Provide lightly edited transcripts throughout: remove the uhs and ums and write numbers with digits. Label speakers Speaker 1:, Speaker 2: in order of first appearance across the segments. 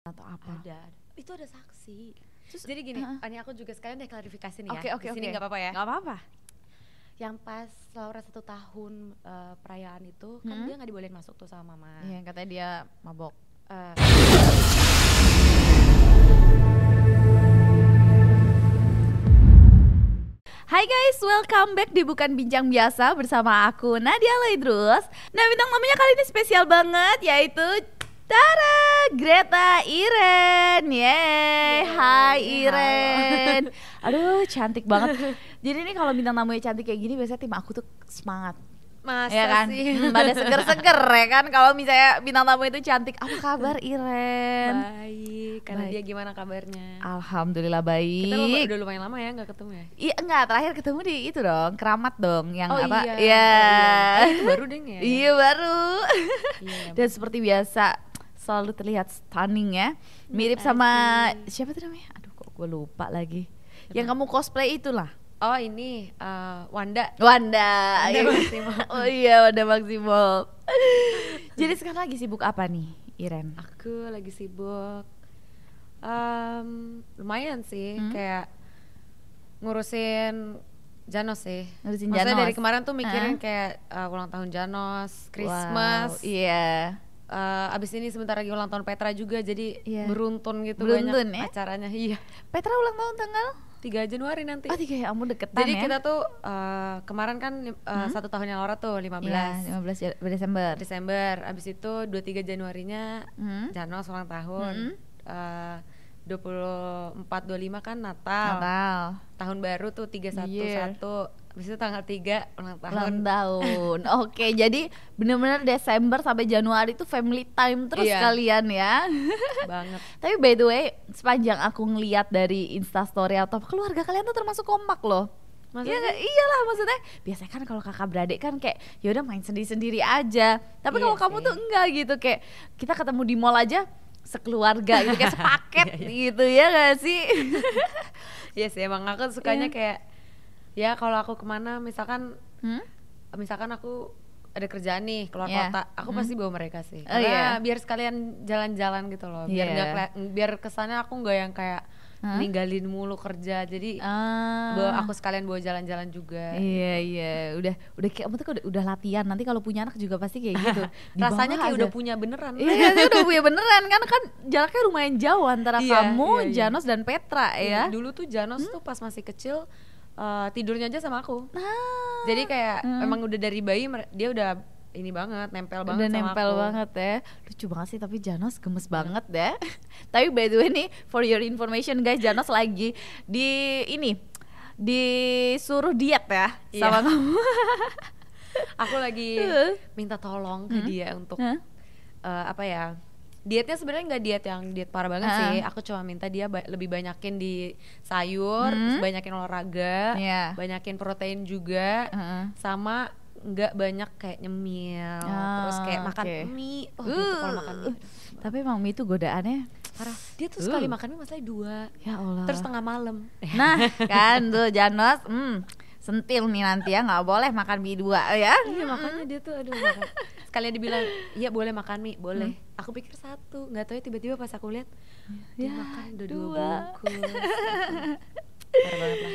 Speaker 1: atau apa?
Speaker 2: Ada. Itu ada saksi.
Speaker 1: Terus,
Speaker 2: jadi gini, ini aku juga sekalian deh klarifikasi nih ya.
Speaker 1: Oke.
Speaker 2: Di sini nggak apa-apa ya?
Speaker 1: Nggak apa-apa.
Speaker 2: Yang pas Laura 1 tahun perayaan itu kan dia nggak dibolehin masuk tuh sama mama.
Speaker 1: Iya, katanya dia mabok. Hai guys, welcome back di Bukan Bincang Biasa bersama aku Nadia Laidrus. Nah, bintang tamunya kali ini spesial banget, yaitu Tara Greta Iren. Yeay, hai Iren. Aduh, cantik banget. Jadi nih kalau bintang tamunya cantik kayak gini, biasanya tim aku tuh semangat.
Speaker 2: Masa
Speaker 1: ya kan?
Speaker 2: sih?
Speaker 1: Pada seger-seger ya kan kalau misalnya bintang tamu itu cantik. Apa kabar Iren?
Speaker 2: Baik, karena dia gimana kabarnya?
Speaker 1: Alhamdulillah baik.
Speaker 2: Kita udah lumayan lama ya nggak ketemu ya?
Speaker 1: Iya enggak, terakhir ketemu di itu dong, Keramat dong, yang apa?
Speaker 2: Iya.
Speaker 1: Iya.
Speaker 2: Itu baru deh ya?
Speaker 1: Iya baru.
Speaker 2: Iya.
Speaker 1: Dan seperti biasa selalu terlihat stunning ya. Mirip sama siapa tuh namanya? Aduh kok gue lupa lagi. Yang kamu cosplay itulah.
Speaker 2: Oh ini Wanda.
Speaker 1: Wanda
Speaker 2: Maximoff.
Speaker 1: Oh iya, Wanda Maximoff. Jadi sekarang lagi sibuk apa nih, Iren?
Speaker 2: Aku lagi sibuk lumayan sih, kayak ngurusin Janos sih.
Speaker 1: Ngurusin
Speaker 2: Maksudnya
Speaker 1: Janos.
Speaker 2: dari kemarin tuh mikirin kayak ulang tahun Janos, Christmas.
Speaker 1: Wow, iya.
Speaker 2: Abis ini sebentar lagi ulang tahun Petra juga, jadi beruntun gitu,
Speaker 1: Beruntun,
Speaker 2: banyak
Speaker 1: ya?
Speaker 2: acaranya. Iya.
Speaker 1: Petra ulang tahun tanggal
Speaker 2: 3 Januari nanti.
Speaker 1: Oh 3 ya, ampun deketan
Speaker 2: Jadi
Speaker 1: ya.
Speaker 2: kita tuh kemarin kan 1 tahunnya Laura tuh 15
Speaker 1: Iya, 15 Desember.
Speaker 2: Abis itu 23 Januarinya Janos ulang tahun. 24-25 kan Natal. Tahun baru tuh 31 Abis itu tanggal 3 ulang tahun.
Speaker 1: Oke, jadi benar-benar Desember sampai Januari itu family time terus kalian ya.
Speaker 2: Banget.
Speaker 1: Tapi by the way, sepanjang aku ngeliat dari Instastory atau keluarga kalian tuh termasuk kompak loh.
Speaker 2: Maksudnya?
Speaker 1: Iyalah, maksudnya biasanya kan kalau kakak beradik kan kayak ya udah main sendiri-sendiri aja. Tapi kalau kamu tuh enggak gitu, kayak kita ketemu di mall aja sekeluarga gitu, kayak sepaket gitu ya gak sih?
Speaker 2: Iya sih, emang aku sukanya kayak ya kalau aku kemana misalkan aku ada kerjaan nih keluar kota, aku pasti bawa mereka sih. Karena biar sekalian jalan-jalan gitu loh, biar kesannya aku nggak yang kayak ninggalin mulu kerja, jadi aku sekalian bawa jalan-jalan juga.
Speaker 1: Iya, udah kayak kamu tuh udah latihan, nanti kalau punya anak juga pasti kayak gitu.
Speaker 2: Rasanya kayak udah punya beneran.
Speaker 1: Iya, udah punya beneran kan jaraknya lumayan jauh antara kamu, Janos dan Petra ya.
Speaker 2: Dulu tuh Janos tuh pas masih kecil tidurnya aja sama aku. Jadi kayak emang udah dari bayi dia udah ini banget, nempel banget
Speaker 1: udah
Speaker 2: sama
Speaker 1: nempel
Speaker 2: aku.
Speaker 1: banget ya. Lucu banget sih, tapi Janos gemes banget deh. Tapi by the way nih, for your information guys, Janos lagi disuruh diet ya sama kamu.
Speaker 2: Aku lagi minta tolong ke dia untuk apa ya, dietnya sebenarnya nggak diet parah banget sih. Aku cuma minta dia lebih banyakin di sayur, terus banyakin olahraga, banyakin protein juga, sama nggak banyak kayak nyemil, terus kayak makan mie. Gitu kalau makan mie.
Speaker 1: Tapi emang mie itu godaannya
Speaker 2: parah. Dia tuh sekali makan mie masalahnya 2.
Speaker 1: Ya Allah.
Speaker 2: Terus tengah malam.
Speaker 1: Nah kan tuh Janos, sentil nih nanti ya, nggak boleh makan mie 2 ya.
Speaker 2: Iya makanya dia tuh makan. Sekalian dibilang iya boleh makan mie, boleh. Aku pikir 1, nggak tahu ya tiba-tiba pas aku lihat dia makan udah 2 bungkus. Parah banget lah.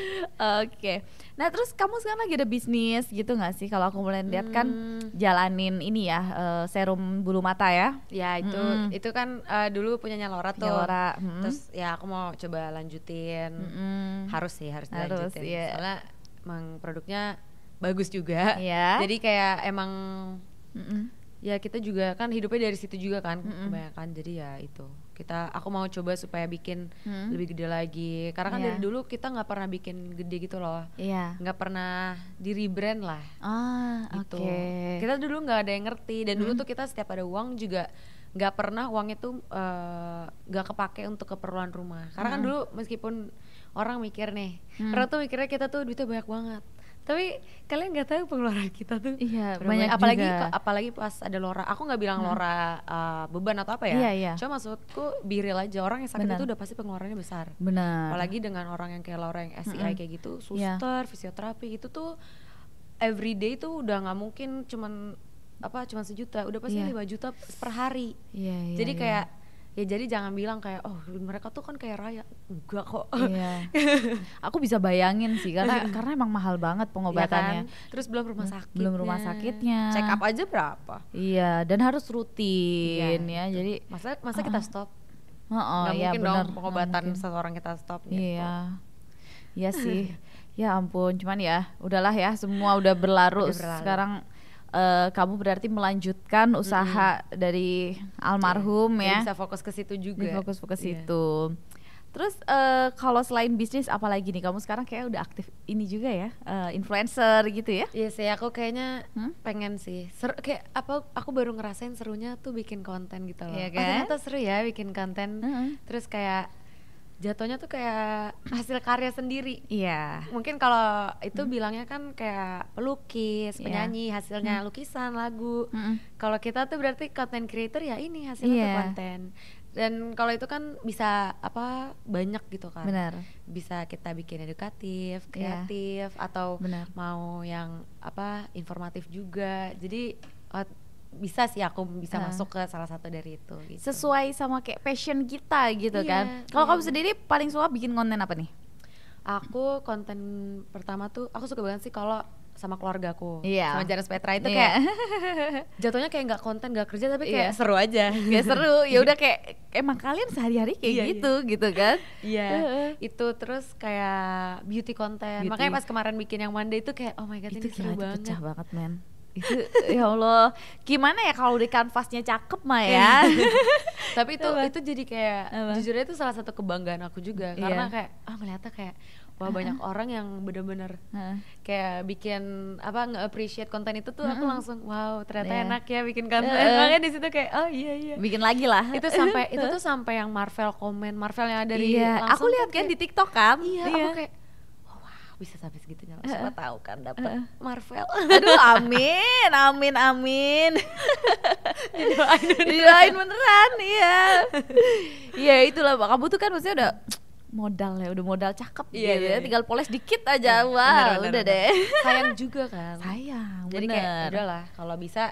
Speaker 1: Oke. Nah terus kamu sekarang lagi ada bisnis gitu nggak sih? Kalau aku mulai lihat kan jalanin ini ya, serum bulu mata ya.
Speaker 2: Ya itu kan dulu punyanya Laura tuh.
Speaker 1: Laura.
Speaker 2: Terus ya aku mau coba lanjutin. Harus dilanjutin. Soalnya emang produknya bagus juga. Jadi kayak emang ya kita juga kan hidupnya dari situ juga kan kebanyakan. Jadi ya itu aku mau coba supaya bikin lebih gede lagi, karena kan dari dulu kita nggak pernah bikin gede gitu loh, nggak pernah di rebrand lah gitu. Kita dulu nggak ada yang ngerti, dan dulu tuh kita setiap ada uang juga nggak pernah uangnya tuh nggak kepake untuk keperluan rumah, karena kan dulu meskipun orang mikir nih, orang tuh mikirnya kita tuh duitnya banyak banget. Tapi kalian nggak tahu pengeluaran kita tuh
Speaker 1: banyak
Speaker 2: apalagi pas ada Laura. Aku nggak bilang Laura beban atau apa ya. Cuma maksudku be real aja, orang yang sakit itu udah pasti pengeluarannya besar.
Speaker 1: Benar.
Speaker 2: Apalagi dengan orang yang kayak Laura yang SCI kayak gitu, suster, fisioterapi itu tuh everyday tuh udah nggak mungkin cuman 1 juta, udah pasti 5 juta per hari. Jadi kayak Ya jadi jangan bilang kayak oh mereka tuh kan kayak raya, enggak kok.
Speaker 1: Iya. Aku bisa bayangin sih karena emang mahal banget pengobatannya.
Speaker 2: Ya kan? Terus belum rumah
Speaker 1: sakitnya.
Speaker 2: Check up aja berapa?
Speaker 1: Iya, dan harus rutin ya. Jadi
Speaker 2: masa kita stop?
Speaker 1: Nggak
Speaker 2: mungkin dong pengobatan seseorang kita stop gitu.
Speaker 1: Iya. Iya sih. Ya ampun, cuman ya udahlah ya, semua udah berlalu. Sekarang kamu berarti melanjutkan usaha dari almarhum ya.
Speaker 2: Bisa fokus ke situ juga.
Speaker 1: Fokus ke situ. Terus kalau selain bisnis apalagi nih, kamu sekarang kayak udah aktif ini juga ya, influencer gitu ya?
Speaker 2: Iya sih, aku kayaknya pengen sih. Kayak aku baru ngerasain serunya tuh bikin konten gitu loh.
Speaker 1: Iya kan?
Speaker 2: Ternyata seru ya bikin konten. Terus kayak jatuhnya tuh kayak hasil karya sendiri.
Speaker 1: Iya.
Speaker 2: Mungkin kalau itu bilangnya kan kayak pelukis, penyanyi, hasilnya lukisan, lagu. Kalau kita tuh berarti content creator ya ini hasilnya tuh konten. Dan kalau itu kan bisa banyak gitu kan.
Speaker 1: Benar.
Speaker 2: Bisa kita bikin edukatif, kreatif, atau mau yang informatif juga. Jadi bisa sih aku bisa masuk ke salah satu dari itu gitu.
Speaker 1: Sesuai sama kayak passion kita gitu kan. Kalau kamu sendiri paling suka bikin konten apa nih?
Speaker 2: Aku konten pertama tuh aku suka banget sih kalau sama keluargaku,
Speaker 1: sama
Speaker 2: Janes Petra itu kayak jatuhnya kayak nggak konten, nggak kerja, tapi kayak seru aja.
Speaker 1: Kayak seru, ya udah kayak emang kalian sehari-hari kayak gitu kan?
Speaker 2: Iya. Itu terus kayak beauty konten. Makanya pas kemarin bikin yang Monday itu kayak oh my god, ini seru banget.
Speaker 1: Itu pecah banget men. Itu ya Allah, gimana ya kalau di kanvasnya cakep mah ya.
Speaker 2: Tapi itu jadi kayak jujurnya itu salah satu kebanggaan aku juga, karena kayak ngeliatnya kayak wah banyak orang yang bener-bener kayak bikin nge-appreciate konten itu tuh aku langsung wow ternyata enak ya bikin konten. Makanya di situ kayak oh iya bikin lagi lah. Itu tuh sampai yang Marvel yang dari
Speaker 1: aku lihat kan di TikTok kan.
Speaker 2: Aku kayak bisa sampai segitunya, siapa tahu kan dapat Marvel.
Speaker 1: Aduh amin. Didoain beneran. Iya itulah, kamu tuh kan maksudnya udah modal cakep gitu ya, tinggal poles dikit aja. Udah deh.
Speaker 2: Sayang juga kan.
Speaker 1: Sayang.
Speaker 2: Jadi kayak udahlah kalau bisa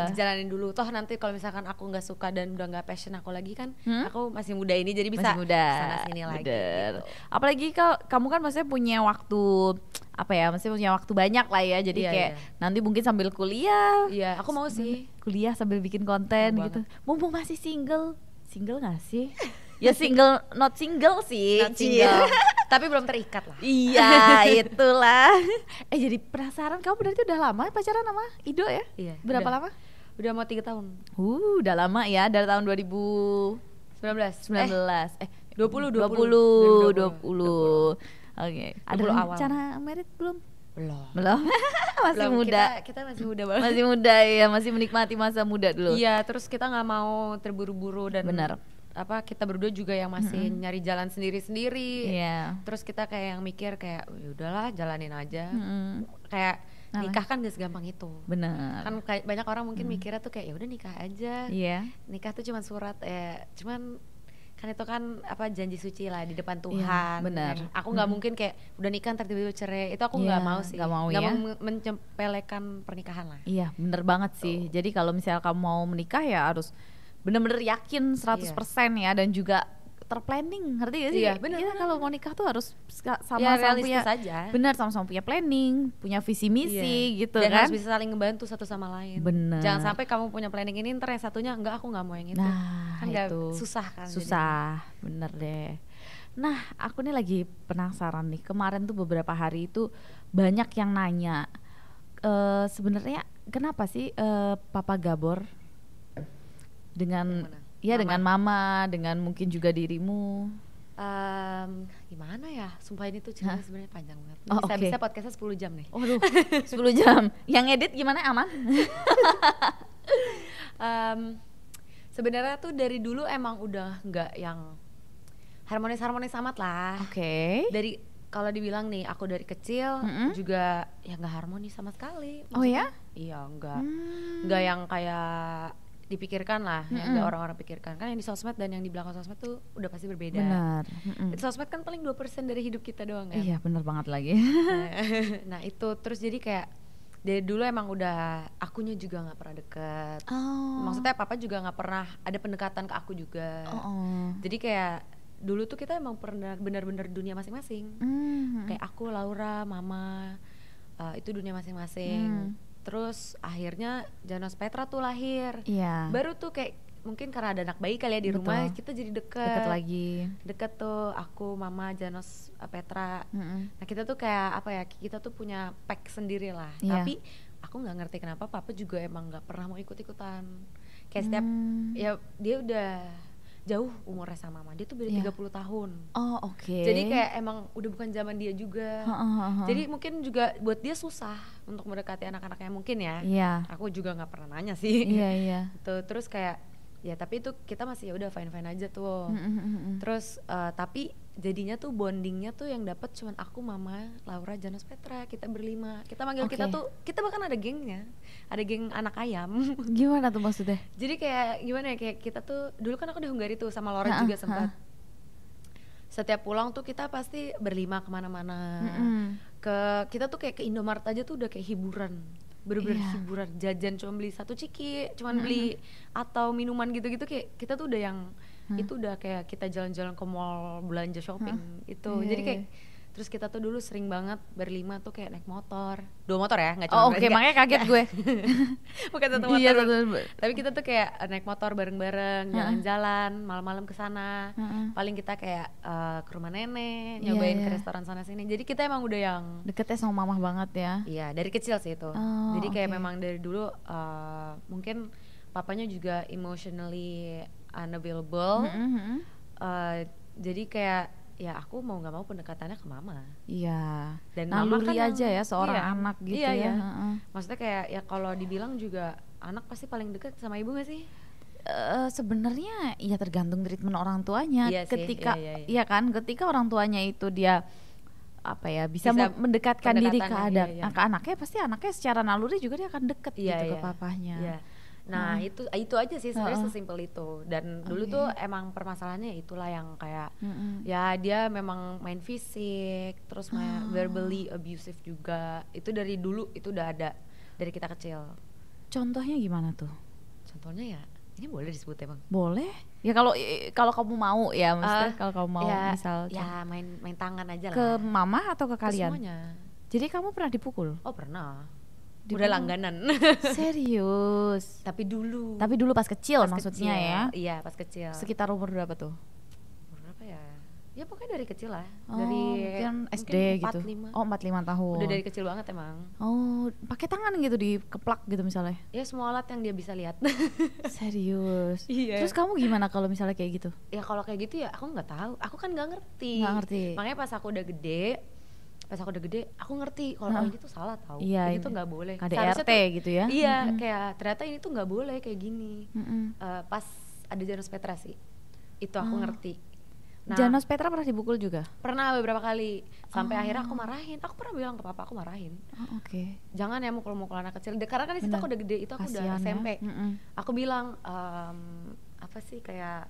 Speaker 2: dijalanin dulu. Toh nanti kalau misalkan aku nggak suka dan udah nggak passion aku lagi kan, aku masih muda ini jadi bisa sana sini lagi. Gitu.
Speaker 1: Apalagi kamu kan maksudnya punya waktu maksudnya punya waktu banyak lah ya. Jadi kayak nanti mungkin sambil kuliah.
Speaker 2: Iya, aku mau sih
Speaker 1: kuliah sambil bikin konten gitu. Mumpung masih single nggak sih? Ya single, not single sih.
Speaker 2: Tapi belum terikat lah.
Speaker 1: Iya, itulah. Jadi penasaran, kamu berarti udah lama pacaran sama Ido ya?
Speaker 2: Iya.
Speaker 1: Berapa lama?
Speaker 2: Udah mau 3 tahun.
Speaker 1: Udah lama ya, dari tahun 2019. 20. Oke. Ada rencana merit belum? Belum. Masih muda.
Speaker 2: Kita masih muda banget.
Speaker 1: Masih muda ya, masih menikmati masa muda dulu.
Speaker 2: Iya, terus kita nggak mau terburu-buru dan
Speaker 1: benar.
Speaker 2: Kita berdua juga yang masih nyari jalan sendiri-sendiri. Terus kita kayak yang mikir kayak ya udahlah jalanin aja. Kayak nikah kan gak segampang itu.
Speaker 1: Benar.
Speaker 2: Kan kayak banyak orang mungkin mikirnya tuh kayak ya udah nikah aja. Nikah tuh cuma surat cuman kan itu kan janji suci lah di depan Tuhan.
Speaker 1: Benar.
Speaker 2: Aku nggak mungkin kayak udah nikah tiba-tiba cerai. Itu aku nggak mau sih. Nggak mau menyepelekan pernikahan lah.
Speaker 1: Iya, bener banget sih. Jadi kalau misalnya kamu mau menikah ya harus bener-bener yakin 100% ya, dan juga terplanning, ngerti gak sih?
Speaker 2: Iya, benar.
Speaker 1: Kalau mau nikah tuh harus sama-sama punya
Speaker 2: aja.
Speaker 1: Benar, sama-sama punya planning, punya visi misi gitu
Speaker 2: dan
Speaker 1: kan.
Speaker 2: harus bisa saling membantu satu sama lain.
Speaker 1: Bener.
Speaker 2: Jangan sampai kamu punya planning ini ntar yang satunya enggak, aku nggak mau yang itu.
Speaker 1: Nah,
Speaker 2: kan
Speaker 1: itu
Speaker 2: susah kan.
Speaker 1: Susah, bener deh. Nah, aku nih lagi penasaran nih. Kemarin tuh beberapa hari itu banyak yang nanya, sebenarnya kenapa sih Papa Gabor dengan dengan mama, dengan mungkin juga dirimu.
Speaker 2: Gimana ya? Sumpah ini tuh cerita sebenarnya panjang banget. Bisa podcastnya 10 jam nih.
Speaker 1: Waduh, 10 jam. Yang edit gimana, aman?
Speaker 2: Sebenarnya tuh dari dulu emang udah nggak yang harmonis amat lah.
Speaker 1: Oke.
Speaker 2: Dari kalau dibilang nih, aku dari kecil juga ya nggak harmonis sama sekali.
Speaker 1: Maksudnya, oh ya?
Speaker 2: Iya, nggak yang kayak dipikirkan lah, yang gak orang-orang pikirkan. Kan yang di sosmed dan yang di belakang sosmed tuh udah pasti berbeda.
Speaker 1: Benar.
Speaker 2: Di sosmed kan paling 2% dari hidup kita doang kan.
Speaker 1: Iya, benar banget lagi.
Speaker 2: Nah itu terus jadi kayak dari dulu emang udah, akunya juga nggak pernah deket. Maksudnya papa juga nggak pernah ada pendekatan ke aku juga. Jadi kayak dulu tuh kita emang pernah benar-benar dunia masing-masing. Kayak aku, Laura, mama, itu dunia masing-masing. Terus akhirnya Janos Petra tuh lahir. Baru tuh kayak mungkin karena ada anak bayi kali ya di rumah, kita jadi deket lagi. Deket tuh aku, mama, Janos, Petra. Nah kita tuh kayak apa ya, kita tuh punya pack sendiri lah. Tapi aku nggak ngerti kenapa papa juga emang nggak pernah mau ikut-ikutan. Kayak setiap ya dia udah jauh umurnya sama mama, dia tuh beda 30 tahun. Jadi kayak emang udah bukan zaman dia juga. Jadi mungkin juga buat dia susah untuk mendekati anak-anaknya mungkin ya. Aku juga nggak pernah nanya sih. Tuh, terus kayak ya tapi itu kita masih ya udah fine aja tuh. Terus tapi jadinya tuh bondingnya tuh yang dapat cuman aku, mama, Laura, Janos, Petra, kita berlima. Kita manggil kita tuh, kita bahkan ada gengnya, ada geng anak ayam.
Speaker 1: Gimana tuh maksudnya?
Speaker 2: Jadi kayak gimana ya, kayak kita tuh dulu kan aku di Hungari tuh sama Laura juga sempat. Setiap pulang tuh kita pasti berlima kemana-mana. Kita tuh kayak ke Indomaret aja tuh udah kayak hiburan. Bener-bener hiburan, jajan cuma beli 1 ciki, cuma beli atau minuman gitu-gitu, kayak kita tuh udah yang itu udah kayak kita jalan-jalan ke mall belanja shopping itu. Jadi kayak terus kita tuh dulu sering banget berlima tuh kayak naik motor, 2 motor ya, nggak cuma
Speaker 1: makanya kaget gue.
Speaker 2: Bukan 1 motor. Tapi kita tuh kayak naik motor bareng-bareng, jalan-jalan malam-malam ke sana. Paling kita kayak ke rumah nenek, nyobain ke restoran sana sini. Jadi kita emang udah yang
Speaker 1: deketnya sama mama banget ya.
Speaker 2: Iya, dari kecil sih itu. Jadi kayak memang dari dulu mungkin papanya juga emotionally unavailable. Jadi kayak ya aku mau nggak mau pendekatannya ke mama. Dan mama kan aja ya seorang anak gitu ya. Maksudnya kayak ya kalau dibilang juga anak pasti paling dekat sama ibu nggak sih?
Speaker 1: Sebenarnya ya tergantung treatment orang tuanya. Ketika iya kan, ketika orang tuanya itu dia apa ya bisa mendekatkan diri ke anaknya, pasti anaknya secara naluri juga dia akan deket gitu ke papahnya.
Speaker 2: Nah itu aja sih sebenarnya, sesimpel itu. Dan dulu tuh emang permasalahannya itulah yang kayak ya dia memang main fisik, terus verbally abusive juga. Itu dari dulu itu udah ada dari kita kecil.
Speaker 1: Contohnya gimana tuh?
Speaker 2: Contohnya ya ini boleh disebut emang?
Speaker 1: Boleh. Ya kalau kamu mau ya, maksudnya kalau kamu mau misal
Speaker 2: ya main tangan aja lah.
Speaker 1: Ke mama atau ke kalian?
Speaker 2: Ke semuanya.
Speaker 1: Jadi kamu pernah dipukul?
Speaker 2: Oh pernah. Udah langganan.
Speaker 1: Serius?
Speaker 2: Tapi dulu
Speaker 1: pas kecil maksudnya kecil, ya?
Speaker 2: Iya pas kecil.
Speaker 1: Sekitar umur berapa tuh?
Speaker 2: Umur berapa ya? Ya pokoknya dari kecil lah.
Speaker 1: Mungkin SD gitu.
Speaker 2: 45.
Speaker 1: 45 tahun.
Speaker 2: Udah dari kecil banget emang.
Speaker 1: Pakai tangan gitu dikeplak gitu misalnya?
Speaker 2: Ya semua alat yang dia bisa lihat.
Speaker 1: Serius? Terus kamu gimana kalau misalnya kayak gitu?
Speaker 2: Ya kalau kayak gitu ya aku nggak tahu. Aku kan nggak ngerti. Makanya pas aku udah gede, aku ngerti kalau ini tuh salah tahu. Ini tuh nggak boleh.
Speaker 1: KDRT gitu ya?
Speaker 2: Iya, kayak ternyata ini tuh nggak boleh kayak gini. Pas ada Janos Petra sih, itu aku ngerti.
Speaker 1: Nah, Janos Petra pernah dipukul juga?
Speaker 2: Pernah beberapa kali. Sampai akhirnya aku marahin. Aku pernah bilang ke papa, aku marahin. Jangan ya mukul-mukul anak kecil. Karena kan di situ aku udah gede, itu aku udah SMP. Aku bilang apa sih kayak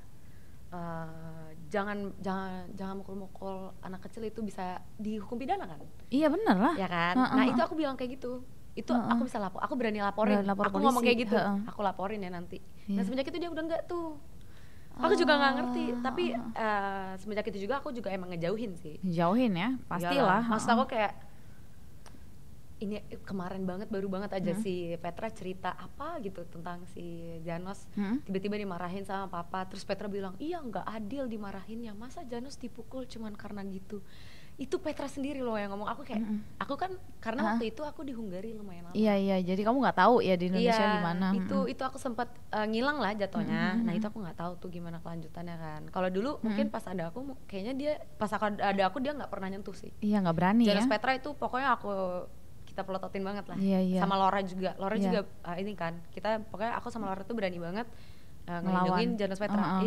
Speaker 2: jangan mukul-mukul anak kecil, itu bisa dihukum pidana kan?
Speaker 1: Iya benar lah.
Speaker 2: Ya kan? Nah itu aku bilang kayak gitu. Itu aku bisa aku berani laporin. Aku polisi. Ngomong kayak gitu. Aku laporin ya nanti. Nah semenjak itu dia udah enggak tuh. Aku juga nggak ngerti. Tapi semenjak itu juga aku juga emang ngejauhin sih.
Speaker 1: Jauhin ya, pastilah.
Speaker 2: Maksud aku kayak ini kemarin baru banget aja si Petra cerita apa gitu tentang si Janos, tiba-tiba dimarahin sama papa, terus Petra bilang iya nggak adil dimarahinnya, masa Janos dipukul cuman karena gitu. Itu Petra sendiri loh yang ngomong. Aku kayak aku kan karena waktu itu aku di Hungari lumayan lama.
Speaker 1: Iya jadi kamu nggak tahu ya di Indonesia gimana.
Speaker 2: Itu aku sempat ngilang lah jatuhnya. Nah itu aku nggak tahu tuh gimana kelanjutannya kan. Kalau dulu mungkin pas ada aku kayaknya dia ada aku dia nggak pernah nyentuh sih.
Speaker 1: Iya nggak berani
Speaker 2: Janos
Speaker 1: ya.
Speaker 2: Petra itu pokoknya kita pelototin banget lah. Sama Laura juga ini kan kita pokoknya aku sama Laura tuh berani banget ngelindungin Janos Petra.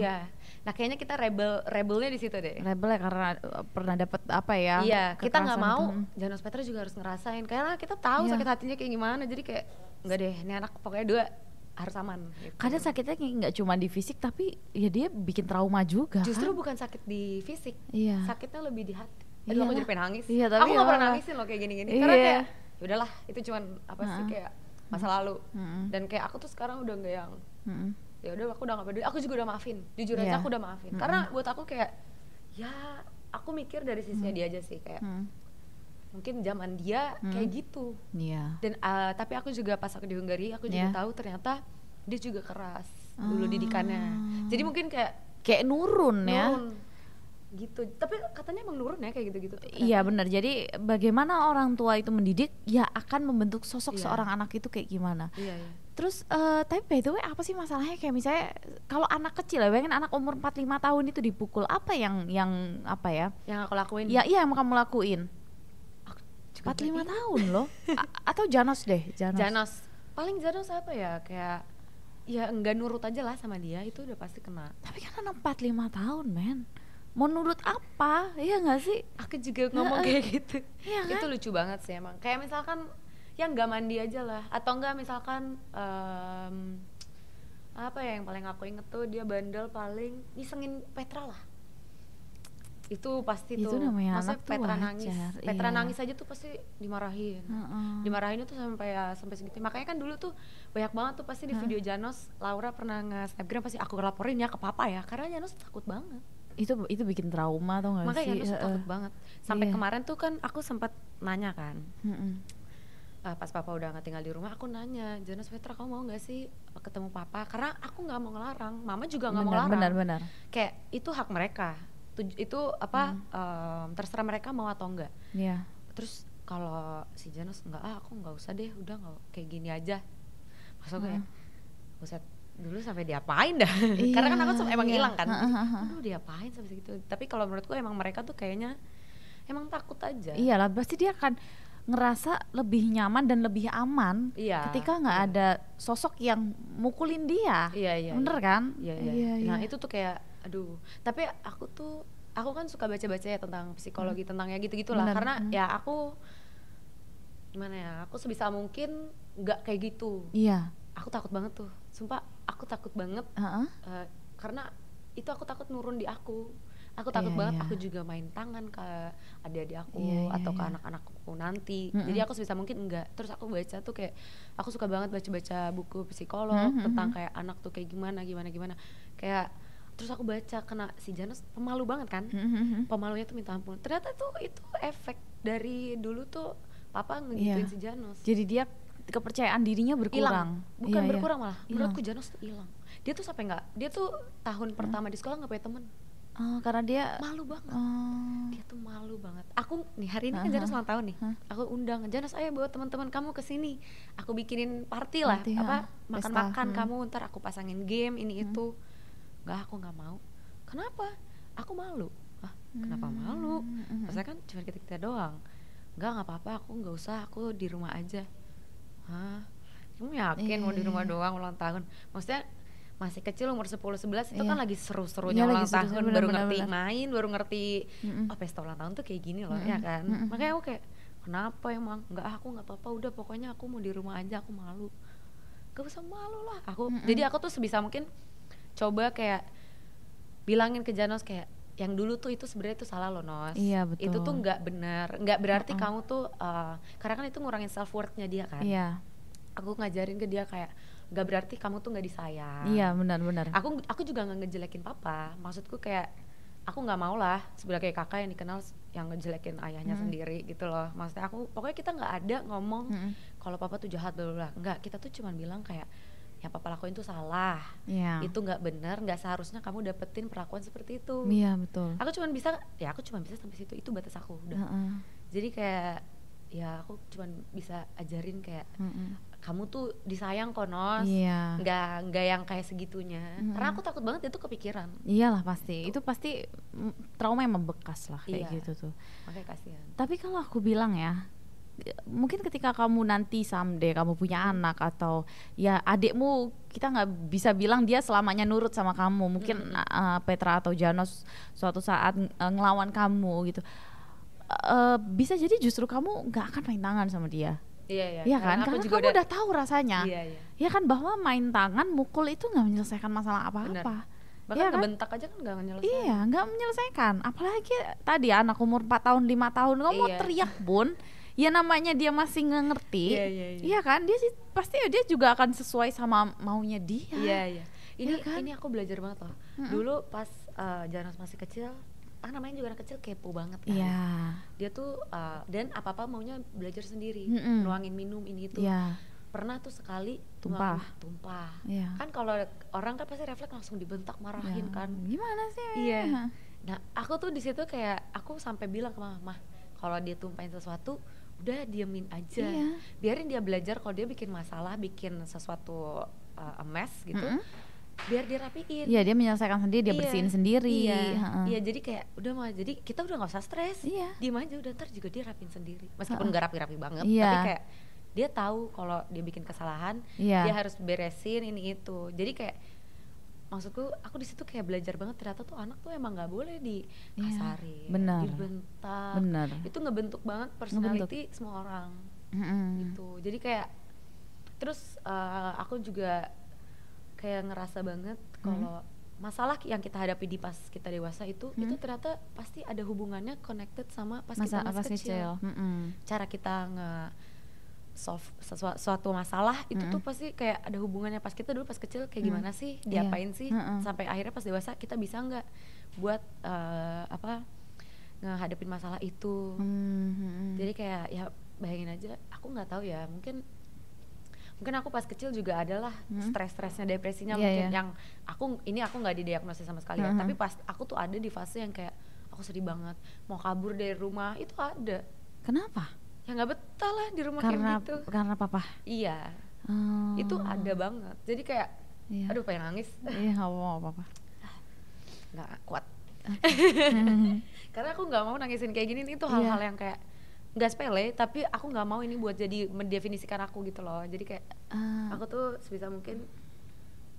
Speaker 2: Nah kayaknya kita rebelnya di situ deh.
Speaker 1: Rebel ya karena pernah dapat apa ya?
Speaker 2: Iya, kita nggak mau Janos Petra juga harus ngerasain karena kita tahu sakit hatinya kayak gimana. Jadi kayak nggak deh, ini anak pokoknya 2 harus aman gitu.
Speaker 1: Kadang sakitnya nggak cuma di fisik tapi ya dia bikin trauma juga.
Speaker 2: Justru bukan sakit di fisik, sakitnya lebih di hati. Aku jadi pengen nangis.
Speaker 1: Tapi
Speaker 2: aku nggak pernah nangisin loh kayak gini-gini karena kayak ya udahlah itu cuman apa sih kayak masa lalu. Dan kayak aku tuh sekarang udah nggak yang ya udah aku udah nggak peduli, aku juga udah maafin, jujur aja aku udah maafin. Karena buat aku kayak ya aku mikir dari sisinya dia aja sih kayak mungkin zaman dia kayak gitu. Dan tapi aku juga pas aku di Hungary aku juga tahu ternyata dia juga keras dulu didikannya. Jadi mungkin kayak
Speaker 1: nurun ya
Speaker 2: gitu. Tapi katanya emang nurun ya kayak gitu-gitu tuh.
Speaker 1: Iya benar. Jadi bagaimana orang tua itu mendidik ya akan membentuk sosok seorang anak itu kayak gimana. Terus tapi by the way apa sih masalahnya kayak misalnya kalau anak kecil ya, bayangin anak umur 4-5 tahun itu dipukul, apa yang apa ya?
Speaker 2: Yang aku lakuin?
Speaker 1: Ya iya yang kamu lakuin. 4-5 tahun loh. Atau Janos deh,
Speaker 2: Janos. Paling Janos apa ya, kayak ya enggak nurut aja lah sama dia, itu udah pasti kena.
Speaker 1: Tapi kan anak 4-5 tahun men, mau nurut apa, iya gak sih?
Speaker 2: Aku juga ngomong kayak gitu.
Speaker 1: Iya kan?
Speaker 2: Itu lucu banget sih emang. Kayak misalkan yang nggak mandi aja lah, atau enggak misalkan apa ya yang paling aku inget tuh, dia bandel paling ngisengin Petra lah. Itu pasti
Speaker 1: itu
Speaker 2: tuh
Speaker 1: maksudnya
Speaker 2: Petra nangis. Petra
Speaker 1: iya.
Speaker 2: nangis aja tuh pasti dimarahin. Dimarahinnya tuh sampai segitu. Makanya kan dulu tuh banyak banget tuh pasti di video Janos, Laura pernah nge-snapgram pasti aku laporin ya ke papa ya, karena Janos takut banget.
Speaker 1: Itu bikin trauma tau gak
Speaker 2: makanya
Speaker 1: sih?
Speaker 2: Makanya Janos takut banget. Sampai kemarin tuh kan aku sempat nanya kan. Pas papa udah gak tinggal di rumah, aku nanya, Janos, Petra kamu mau gak sih ketemu papa? Karena aku gak mau ngelarang, mama juga gak mau ngelarang.
Speaker 1: Benar.
Speaker 2: Kayak itu hak mereka. Itu apa terserah mereka mau atau enggak. Terus kalau si Janos enggak, aku nggak usah deh, udah nggak kayak gini aja. Maksudnya buset, dulu sampai diapain dah. Karena kan aku emang hilang kan. Aduh diapain sampai segitu. Tapi kalau menurutku emang mereka tuh kayaknya emang takut aja.
Speaker 1: Iyalah, pasti dia akan ngerasa lebih nyaman dan lebih aman ketika nggak ada sosok yang mukulin dia. Bener kan?
Speaker 2: Iya. Nah itu tuh kayak aduh, tapi aku kan suka baca-baca ya tentang psikologi, tentang ya gitu-gitulah. Karena ya aku gimana ya, aku sebisa mungkin nggak kayak gitu. Aku takut banget tuh, sumpah aku takut banget. Karena itu aku takut nurun di aku takut banget. Aku juga main tangan ke adik-adik aku atau ke anak-anakku nanti. Jadi aku sebisa mungkin enggak. Terus aku baca tuh kayak aku suka banget baca buku psikolog tentang kayak anak tuh kayak gimana kayak. Terus aku baca kena si Janos pemalu banget kan. Pemalunya tuh minta ampun. Ternyata tuh itu efek dari dulu tuh papa ngegituin si Janos.
Speaker 1: Jadi dia kepercayaan dirinya berkurang.
Speaker 2: Bukan berkurang malah. Menurutku Janos tuh hilang. Dia tuh sampai dia tuh tahun pertama di sekolah nggak punya temen.
Speaker 1: Karena dia
Speaker 2: malu banget. Dia tuh malu banget. Aku nih hari ini kan Janos ulang tahun nih. Aku undang Janos, ayo bawa teman-teman kamu ke sini. Aku bikinin party lah, makan-makan kamu, ntar aku pasangin game ini itu. Enggak, aku nggak mau. Kenapa? Aku malu. Kenapa malu? Maksudnya kan cuma kita doang. Nggak apa-apa, aku nggak usah, aku di rumah aja. Kamu yakin mau di rumah doang ulang tahun? Maksudnya masih kecil umur 10-11 itu kan lagi seru-serunya ulang tahun, baru ngerti main, baru ngerti pesta ulang tahun tuh kayak gini loh, ya kan? Makanya aku kayak kenapa emang? Enggak, aku nggak apa-apa, udah pokoknya aku mau di rumah aja, aku malu. Gak usah malu lah. Jadi aku tuh sebisa mungkin coba kayak bilangin ke Janos kayak yang dulu tuh itu sebenarnya itu salah loh Nos.
Speaker 1: Iya betul.
Speaker 2: Itu tuh nggak benar, nggak berarti kamu tuh karena kan itu ngurangin self worth-nya dia kan. Aku ngajarin ke dia kayak nggak berarti kamu tuh nggak disayang.
Speaker 1: Iya benar.
Speaker 2: Aku juga nggak ngejelekin papa. Maksudku kayak aku nggak mau lah sebagai kakak yang dikenal yang ngejelekin ayahnya sendiri gitu loh. Maksudnya aku pokoknya kita nggak ada ngomong kalau papa tuh jahat dulu lah. Nggak, kita tuh cuman bilang kayak yang papa lakuin tuh salah, itu nggak benar, nggak seharusnya kamu dapetin perlakuan seperti itu.
Speaker 1: Iya betul.
Speaker 2: Aku cuma bisa sampai situ, itu batas aku udah. Jadi kayak ya aku cuma bisa ajarin kayak kamu tuh disayang kok Nos, nggak yang kayak segitunya. Karena aku takut banget itu kepikiran. Iyalah
Speaker 1: pasti, itu pasti trauma yang membekas lah kayak gitu tuh.
Speaker 2: Makanya kasihan.
Speaker 1: Tapi kalau aku bilang ya, mungkin ketika kamu nanti someday kamu punya anak atau ya adikmu, kita nggak bisa bilang dia selamanya nurut sama kamu. Mungkin Petra atau Janos suatu saat ngelawan kamu gitu. Bisa jadi justru kamu nggak akan main tangan sama dia. Iya kan? Karena kamu udah tahu rasanya. Iya kan, bahwa main tangan, mukul itu nggak menyelesaikan masalah apa-apa.
Speaker 2: Bahkan kebentak aja kan nggak menyelesaikan.
Speaker 1: Iya, nggak menyelesaikan. Apalagi tadi anak umur 4 tahun 5 tahun kamu mau teriak pun ya namanya dia masih nggak ngerti. Iya kan, dia sih pasti dia juga akan sesuai sama maunya dia.
Speaker 2: Iya. Ini aku belajar banget loh. Dulu pas Janos masih kecil, namanya juga anak kecil kepo banget kan. Dia tuh dan apa-apa maunya belajar sendiri, nuangin minum ini itu. Pernah tuh sekali tumpah. Kan kalau orang kan pasti refleks langsung dibentak, marahin kan.
Speaker 1: Gimana sih?
Speaker 2: Iya. Nah, aku tuh di situ kayak aku sampai bilang ke mama, kalau dia tumpahin sesuatu, udah diemin aja. Biarin dia belajar. Kalau dia bikin masalah, bikin sesuatu a mess gitu, biar dia rapiin.
Speaker 1: Iya, dia menyelesaikan sendiri, dia bersihin sendiri.
Speaker 2: Iya, jadi kayak udah mah, jadi kita udah nggak usah stres. Diem aja, udah ntar juga dia rapiin sendiri. Meskipun nggak rapi-rapi banget, tapi kayak dia tahu kalau dia bikin kesalahan, dia harus beresin ini itu. Jadi kayak maksudku, aku di situ kayak belajar banget, ternyata tuh anak tuh emang nggak boleh dikasarin, dibentak. Itu ngebentuk banget personality semua orang. Gitu. Jadi kayak terus aku juga kayak ngerasa banget kalau masalah yang kita hadapi di pas kita dewasa itu ternyata pasti ada hubungannya connected sama pas kita masih kecil. Cara kita solve suatu masalah itu tuh pasti kayak ada hubungannya pas kita dulu pas kecil kayak gimana sih, diapain sih sampai akhirnya pas dewasa kita bisa nggak buat ngehadapin masalah itu. Jadi kayak ya bayangin aja, aku nggak tahu ya, mungkin aku pas kecil juga adalah stres-stresnya, depresinya mungkin yang aku nggak didiagnosis sama sekali ya, tapi pas aku tuh ada di fase yang kayak aku sedih banget, mau kabur dari rumah itu ada.
Speaker 1: Kenapa?
Speaker 2: Ya nggak betah lah di rumah kayak gitu.
Speaker 1: Karena papa?
Speaker 2: Iya. Itu ada banget. Jadi kayak aduh pengen nangis.
Speaker 1: Iya, nggak mau apa-apa.
Speaker 2: Nggak kuat. Karena aku nggak mau nangisin kayak gini. Itu hal-hal yang kayak nggak sepele, tapi aku nggak mau ini buat jadi mendefinisikan aku gitu loh. Jadi kayak aku tuh sebisa mungkin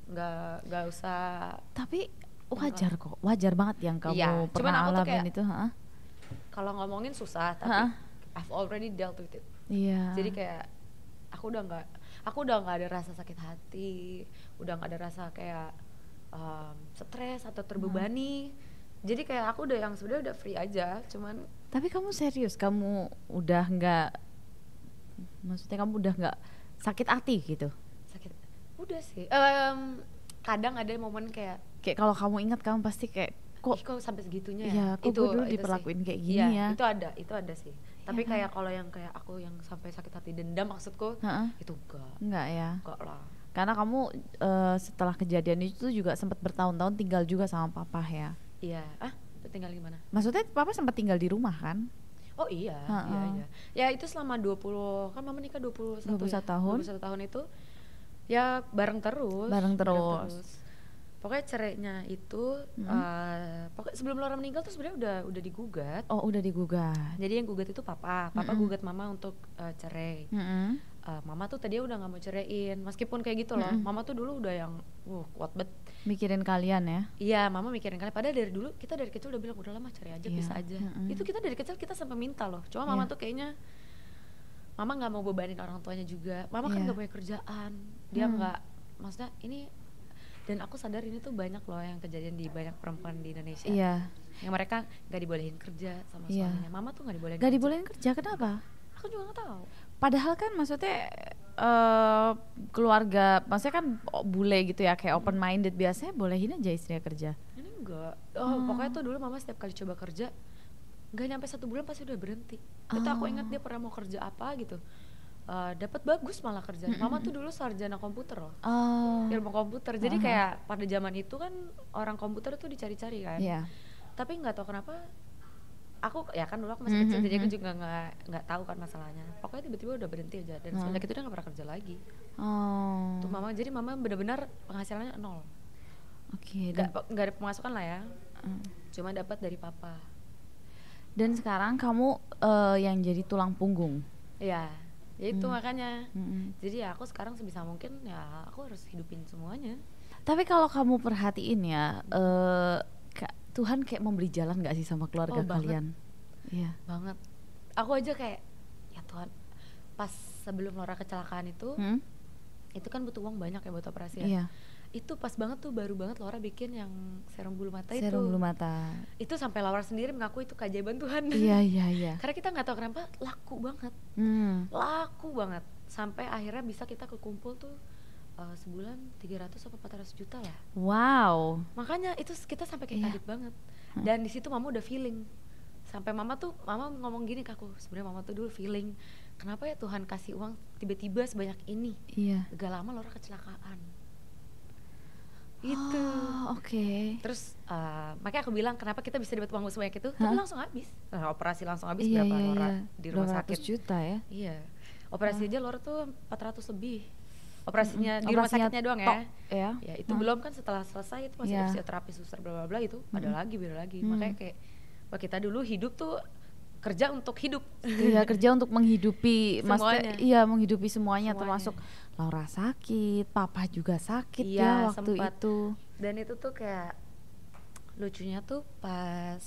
Speaker 2: nggak usah.
Speaker 1: Tapi wajar kok, wajar banget yang kamu pernah alamin itu.
Speaker 2: Kalau ngomongin susah, tapi I've already dealt with it. Jadi kayak aku udah nggak ada rasa sakit hati, udah nggak ada rasa kayak stres atau terbebani. Jadi kayak aku udah yang sebenarnya udah free aja, cuman.
Speaker 1: Tapi kamu serius, kamu udah nggak, maksudnya kamu udah nggak sakit hati gitu?
Speaker 2: Sakit, udah sih. Kadang ada momen kayak
Speaker 1: kalau kamu ingat kamu pasti kayak kok
Speaker 2: sampai segitunya ya.
Speaker 1: Iya, kok gue dulu diperlakuin kayak gini ya.
Speaker 2: Itu ada sih. Tapi kayak kalau yang kayak aku yang sampai sakit hati dendam maksudku, itu enggak ya. Enggak lah.
Speaker 1: Karena kamu setelah kejadian itu juga sempat bertahun-tahun tinggal juga sama papa ya.
Speaker 2: Iya. Tinggal gimana?
Speaker 1: Maksudnya papa sempat tinggal di rumah kan?
Speaker 2: Oh iya. Ya itu selama 20, kan mama nikah 21 tahun. 21 tahun itu ya bareng terus. Pokoknya cerainya itu pokoknya sebelum Laura meninggal tuh sebenarnya udah digugat.
Speaker 1: Oh, udah digugat.
Speaker 2: Jadi yang gugat itu papa gugat mama untuk cerai. Mama tuh tadi udah nggak mau ceraiin, meskipun kayak gitu loh. Mama tuh dulu udah yang kuat banget
Speaker 1: mikirin kalian ya.
Speaker 2: Iya, mama mikirin kalian. Padahal dari dulu kita dari kecil udah bilang udah lama cerai aja, bisa aja. Itu kita dari kecil kita sampai minta loh. Cuma mama tuh kayaknya mama nggak mau bebanin orang tuanya juga. Mama kan nggak punya kerjaan, dia nggak, maksudnya ini. Dan aku sadar ini tuh banyak loh yang kejadian di banyak perempuan di Indonesia. Yang mereka nggak dibolehin kerja sama suaminya. Mama tuh nggak dibolehin
Speaker 1: kerja. Kenapa?
Speaker 2: Aku juga nggak tahu.
Speaker 1: Padahal kan maksudnya keluarga, maksudnya kan bule gitu ya, kayak open minded, biasanya bolehin aja istrinya kerja.
Speaker 2: Ini enggak. Pokoknya tuh dulu mama setiap kali coba kerja nggak nyampe 1 bulan pasti udah berhenti. Itu aku ingat dia pernah mau kerja apa gitu. Dapat bagus malah kerjaan. Mama tuh dulu sarjana komputer loh, ilmu komputer. Jadi kayak pada zaman itu kan orang komputer tuh dicari-cari kan. Tapi nggak tahu kenapa, aku ya kan dulu aku masih kecil, jadi aku juga nggak tahu kan masalahnya. Pokoknya tiba-tiba udah berhenti aja, dan semenjak itu dia nggak pernah kerja lagi. Tuh mama, jadi mama benar-benar penghasilannya 0. Nggak ada pemasukan lah ya. Cuma dapat dari papa.
Speaker 1: Dan sekarang kamu yang jadi tulang punggung.
Speaker 2: Iya. Ya itu makanya. Jadi ya aku sekarang sebisa mungkin ya aku harus hidupin semuanya.
Speaker 1: Tapi kalau kamu perhatiin ya, Tuhan kayak memberi jalan gak sih sama keluarga kalian? Iya.
Speaker 2: Banget. Aku aja kayak ya Tuhan, pas sebelum Laura kecelakaan itu kan butuh uang banyak ya buat operasi ya. itu pas banget tuh, baru banget Laura bikin yang serum bulu mata itu.
Speaker 1: Serum bulu mata.
Speaker 2: Itu sampai Laura sendiri mengaku itu keajaiban Tuhan.
Speaker 1: Iya.
Speaker 2: Karena kita nggak tahu kenapa laku banget. Laku banget. Sampai akhirnya bisa kita kekumpul tuh sebulan 300 atau 400 juta lah.
Speaker 1: Wow.
Speaker 2: Makanya itu kita sampai kayak kaget banget. Dan di situ mama udah feeling. Sampai mama ngomong gini ke aku, sebenarnya mama tuh dulu feeling, kenapa ya Tuhan kasih uang tiba-tiba sebanyak ini?
Speaker 1: Iya.
Speaker 2: Gak lama Laura kecelakaan. Itu
Speaker 1: oke.
Speaker 2: Terus makanya aku bilang kenapa kita bisa dapat uang sebanyak itu, tapi langsung habis. Operasi langsung habis berapa Laura di rumah sakit?
Speaker 1: 200 juta ya.
Speaker 2: Iya. Operasi aja Laura tuh 400 lebih. Operasinya di rumah sakitnya doang ya. Ya itu belum kan, setelah selesai itu masih fisioterapi, suster bla bla bla, itu ada lagi beda lagi. Makanya kayak kita dulu hidup tuh kerja untuk hidup.
Speaker 1: Iya, kerja untuk menghidupi
Speaker 2: semuanya.
Speaker 1: Iya, menghidupi semuanya, termasuk Laura sakit, papa juga sakit ya waktu sempat. Itu.
Speaker 2: Dan itu tuh kayak lucunya tuh pas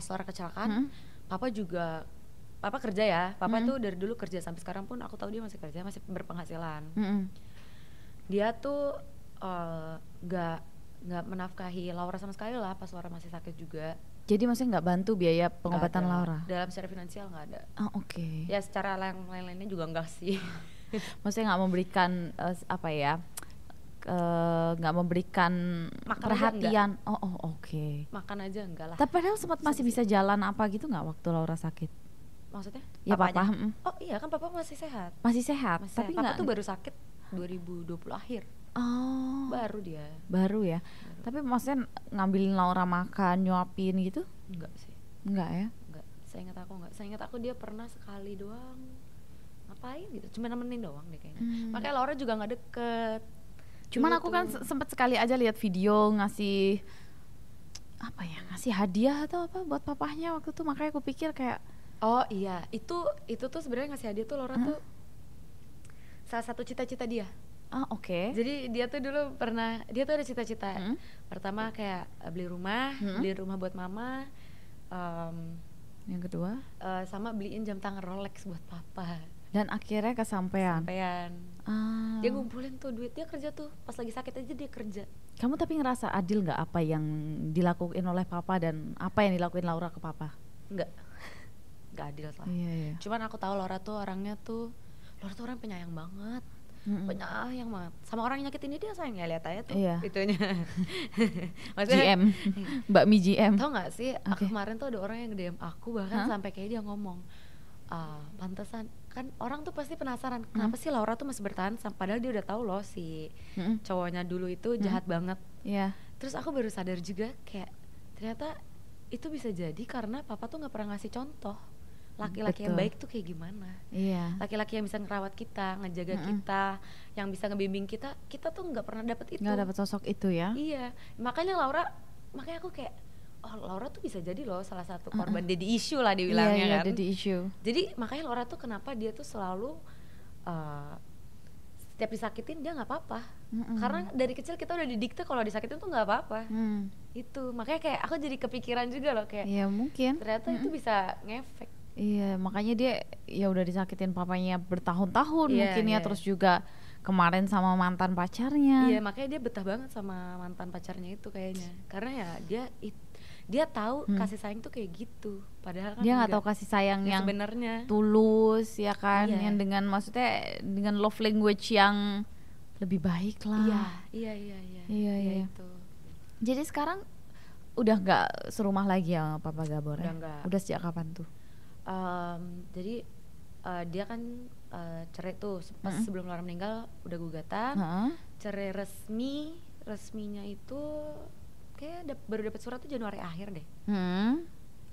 Speaker 2: Laura kecelakaan, papa kerja ya. Papa tuh dari dulu kerja sampai sekarang pun aku tahu dia masih kerja, masih berpenghasilan. Dia tuh nggak menafkahi Laura sama sekali lah pas Laura masih sakit juga.
Speaker 1: Jadi maksudnya nggak bantu biaya pengobatan Laura?
Speaker 2: Dalam secara finansial nggak ada.
Speaker 1: Oke.
Speaker 2: Ya secara lain-lainnya juga enggak sih.
Speaker 1: Maksudnya nggak memberikan nggak memberikan makan perhatian. Oke.
Speaker 2: Makan aja enggak lah.
Speaker 1: Tapi padahal sempat masih bisa jalan apa gitu nggak waktu Laura sakit?
Speaker 2: Maksudnya?
Speaker 1: Ya papa.
Speaker 2: Oh iya kan papa masih sehat.
Speaker 1: Masih sehat. Tapi
Speaker 2: papa tuh baru sakit 2020 akhir.
Speaker 1: Oh.
Speaker 2: Baru dia.
Speaker 1: Baru ya. Tapi maksudnya ngambilin Laura makan, nyuapin gitu?
Speaker 2: Enggak sih.
Speaker 1: Enggak ya?
Speaker 2: Enggak. Saya ingat aku dia pernah sekali doang ngapain gitu. Cuma nemenin doang deh kayaknya. Makanya Laura juga enggak deket.
Speaker 1: Cuman aku kan sempat sekali aja lihat video ngasih hadiah atau apa buat papahnya waktu itu, makanya aku pikir kayak
Speaker 2: oh iya, itu tuh sebenarnya ngasih hadiah tuh Laura tuh salah satu cita-cita dia.
Speaker 1: Oke.
Speaker 2: Jadi dia tuh dulu dia tuh ada cita-cita. Pertama kayak beli rumah buat mama.
Speaker 1: Yang kedua
Speaker 2: sama beliin jam tangan Rolex buat papa.
Speaker 1: Dan akhirnya kesampean.
Speaker 2: Dia ngumpulin tuh duit, dia kerja tuh pas lagi sakit aja dia kerja.
Speaker 1: Kamu tapi ngerasa adil nggak apa yang dilakuin oleh papa dan apa yang dilakuin Laura ke papa?
Speaker 2: Nggak adil lah.
Speaker 1: Iya.
Speaker 2: Cuman aku tahu Laura tuh orang penyayang banget. Penyayang banget sama orang yang nyakitin dia, sayang ya, lihat aja tuh itunya. Maksudnya
Speaker 1: GM Mbak Mi GM.
Speaker 2: Tau gak sih kemarin tuh ada orang yang DM aku bahkan sampai kayak dia ngomong pantesan kan, orang tuh pasti penasaran kenapa sih Laura tuh masih bertahan padahal dia udah tahu loh si cowoknya dulu itu jahat banget. Terus aku baru sadar juga kayak ternyata itu bisa jadi karena papa tuh nggak pernah ngasih contoh laki-laki yang baik tuh kayak gimana. Laki-laki yang bisa ngerawat kita, ngejaga kita, yang bisa ngebimbing kita tuh nggak pernah dapet itu.
Speaker 1: Nggak dapet sosok itu ya.
Speaker 2: Iya, makanya aku kayak Laura tuh bisa jadi loh salah satu korban daddy issue lah dibilangnya kan.
Speaker 1: Daddy issue.
Speaker 2: Jadi makanya Laura tuh kenapa dia tuh selalu setiap disakitin dia nggak apa-apa. Karena dari kecil kita udah didikte kalau disakitin tuh nggak apa-apa. Itu makanya kayak aku jadi kepikiran juga loh kayak.
Speaker 1: Iya mungkin.
Speaker 2: Ternyata itu bisa ngefek.
Speaker 1: Iya, makanya dia ya udah disakitin papanya bertahun-tahun mungkin ya, terus juga kemarin sama mantan pacarnya.
Speaker 2: Iya, makanya dia betah banget sama mantan pacarnya itu kayaknya. Karena ya dia tahu kasih sayang tuh kayak gitu. Padahal kan
Speaker 1: dia nggak tahu kasih sayang yang
Speaker 2: sebenarnya
Speaker 1: tulus ya kan, yang dengan maksudnya dengan love language yang lebih baik lah.
Speaker 2: Iya itu.
Speaker 1: Jadi sekarang udah nggak serumah lagi ya Papa Gabor?
Speaker 2: Udah nggak.
Speaker 1: Udah sejak kapan tuh?
Speaker 2: Jadi dia kan cerai tuh pas sebelum Laura meninggal udah gugatan. Cerai resminya itu kayak baru dapat surat tuh Januari akhir deh.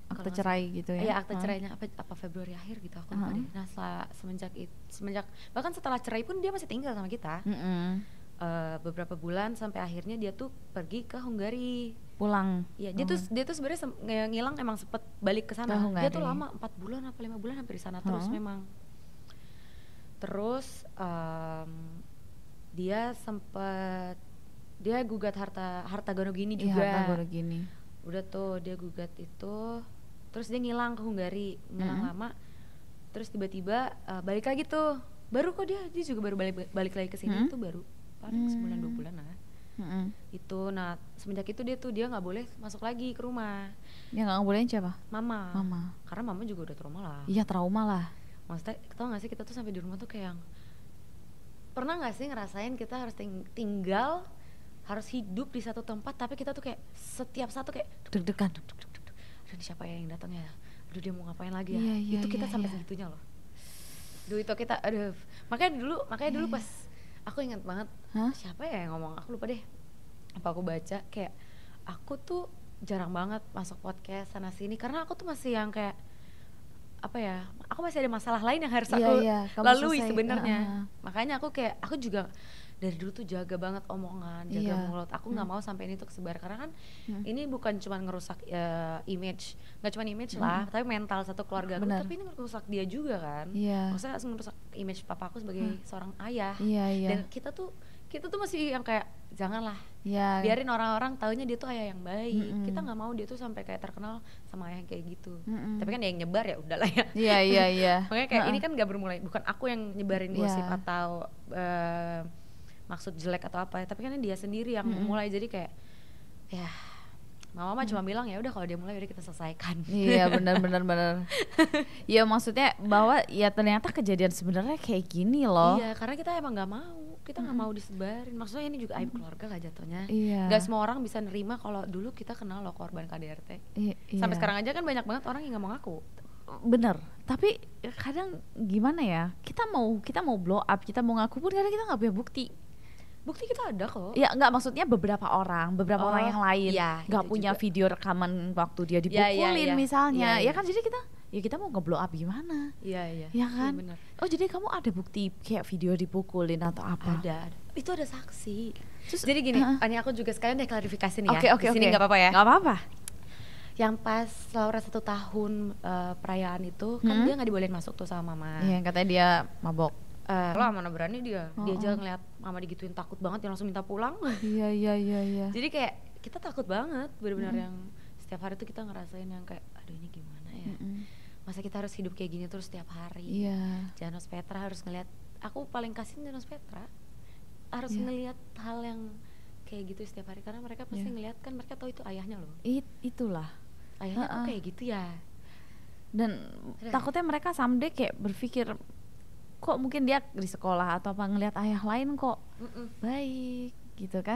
Speaker 1: Akte cerai gitu ya?
Speaker 2: Iya, akte cerainya apa Februari akhir gitu aku lupa deh. Nah semenjak bahkan setelah cerai pun dia masih tinggal sama kita. Beberapa bulan sampai akhirnya dia tuh pergi ke Hungari.
Speaker 1: Pulang.
Speaker 2: Iya, dia tuh sebenarnya ngilang emang sempet balik ke sana. Dia tuh lama 4 bulan apa 5 bulan hampir di sana terus memang. Terus dia gugat harta gono gini juga.
Speaker 1: Harta gono gini.
Speaker 2: Udah tuh dia gugat itu, terus dia ngilang ke Hungari, lama. Terus tiba-tiba balik lagi tuh. Baru kok dia juga baru balik lagi ke sini tuh baru. paling sebulan 2 bulan lah. Itu nah semenjak itu dia nggak boleh masuk lagi ke rumah.
Speaker 1: Yang nggak bolehin siapa?
Speaker 2: Mama. Karena mama juga udah trauma lah.
Speaker 1: Iya, trauma lah.
Speaker 2: Maksudnya tau gak sih kita tuh sampai di rumah tuh kayak yang pernah nggak sih ngerasain kita harus tinggal, harus hidup di satu tempat, tapi kita tuh kayak setiap satu kayak
Speaker 1: deg-degan.
Speaker 2: Aduh ini siapa ya yang datang ya? Aduh dia mau ngapain lagi ya? Itu kita sampai segitunya loh. Duh itu kita, aduh. Makanya dulu pas aku ingat banget, siapa ya yang ngomong, aku lupa deh. Apa aku baca kayak aku tuh jarang banget masuk podcast sana sini karena aku tuh masih yang kayak apa ya, aku masih ada masalah lain yang harus aku lalui sebenarnya. Makanya aku juga dari dulu tuh jaga banget omongan, jaga mulut. Aku nggak mau sampai ini tuh kesebar karena kan ini bukan cuma ngerusak image, nggak cuma image lah, tapi mental satu keluarga aku. Tapi ini ngerusak dia juga kan. Maksudnya ngerusak image papa aku sebagai seorang ayah. Dan kita tuh masih yang kayak janganlah biarin orang-orang taunya dia tuh ayah yang baik. Kita nggak mau dia tuh sampai kayak terkenal sama ayah yang kayak gitu. Tapi kan yang nyebar ya udahlah ya.
Speaker 1: Iya.
Speaker 2: Makanya kayak ini kan nggak bermulai, bukan aku yang nyebarin gosip atau maksud jelek atau apa, tapi kan dia sendiri yang mulai. Jadi kayak ya mama cuma bilang ya udah kalau dia mulai udah kita selesaikan.
Speaker 1: Iya benar. Iya maksudnya bahwa ya ternyata kejadian sebenarnya kayak gini loh.
Speaker 2: Iya karena kita emang nggak mau, kita nggak mau disebarin. Maksudnya ini juga aib keluarga lah jatuhnya. Gak semua orang bisa nerima kalau dulu kita kenal loh korban KDRT. Sampai sekarang aja kan banyak banget orang yang nggak mau ngaku.
Speaker 1: Bener, tapi kadang gimana ya, kita mau blow up, kita mau ngaku pun kadang kita nggak punya bukti.
Speaker 2: Bukti kita ada kok.
Speaker 1: Ya nggak, maksudnya beberapa orang yang lain nggak punya juga video rekaman waktu dia dipukulin misalnya. Ya kan jadi kita mau nge-blow up gimana?
Speaker 2: Iya.
Speaker 1: Ya kan?
Speaker 2: Bener.
Speaker 1: Oh jadi kamu ada bukti kayak video dipukulin atau apa?
Speaker 2: Ada. Itu ada saksi. Terus jadi gini, ini aku juga sekalian deh klarifikasi nih ya.
Speaker 1: Oke.
Speaker 2: Di sini nggak apa-apa ya?
Speaker 1: Nggak apa-apa.
Speaker 2: Yang pas Laura 1 tahun perayaan itu kan dia nggak dibolehin masuk tuh sama mama.
Speaker 1: Iya, katanya dia mabok.
Speaker 2: Lah mana berani dia aja ngeliat mama digituin takut banget, dia langsung minta pulang.
Speaker 1: Iya.
Speaker 2: Jadi kayak kita takut banget benar-benar yang setiap hari tuh kita ngerasain yang kayak aduh ini gimana ya, masa kita harus hidup kayak gini terus setiap hari. Janos Petra harus ngeliat, aku paling kasihin Janos Petra harus ngeliat hal yang kayak gitu setiap hari karena mereka pasti ngeliat kan, mereka tahu itu ayahnya loh.
Speaker 1: Itulah
Speaker 2: ayahnya kok kayak gitu ya,
Speaker 1: dan takutnya mereka someday kayak berpikir kok mungkin dia di sekolah atau apa ngelihat ayah lain kok baik gitu kan.